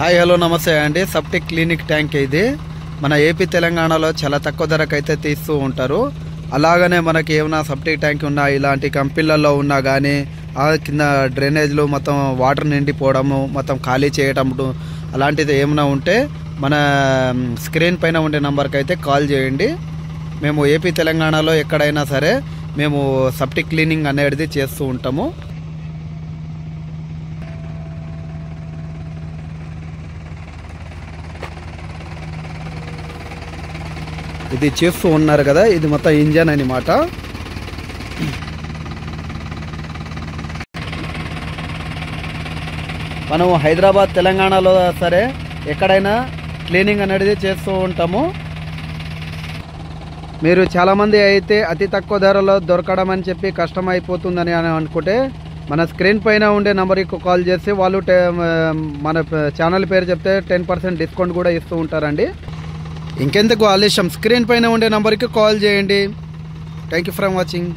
Hi hello నమస్తే అండి. Septic clinic tank ఇది మన ఏపీ తెలంగాణలో చాలా తక్కువ ధరకు అయితే తీస్తూ ఉంటారు. అలాగనే మనకి ఏమైనా సెప్టిక్ ట్యాంక్ ఉన్నా ఇలాంటి కంపెనీలలో ఉన్నా కానీ ఆ కింద డ్రైనేజ్లు మొత్తం వాటర్ నిండిపోవడము మొత్తం ఖాళీ చేయటం అలాంటిది ఏమైనా ఉంటే మన స్క్రీన్ పైన ఉండే నెంబర్కి అయితే కాల్ చేయండి. మేము ఏపీ తెలంగాణలో ఎక్కడైనా సరే మేము సెప్టిక్ క్లీనింగ్ అనేది చేస్తూ ఉంటాము. ఇది చేస్తూ ఉన్నారు కదా, ఇది మొత్తం ఇంజన్ అన్నమాట. మనం హైదరాబాద్ తెలంగాణలో సరే ఎక్కడైనా క్లీనింగ్ అనేది చేస్తూ ఉంటాము. మీరు చాలామంది అయితే అతి తక్కువ ధరలో దొరకడం అని చెప్పి కష్టం అయిపోతుందని అనుకుంటే మన స్క్రీన్ పైన ఉండే నెంబర్కి కాల్ చేసి వాళ్ళు మన ఛానల్ పేరు చెప్తే 10% డిస్కౌంట్ కూడా ఇస్తూ ఉంటారండి. ఇంకెందుకు ఆలస్యం, స్క్రీన్ పైన ఉండే నెంబర్కి కాల్ చేయండి. Thank you for watching.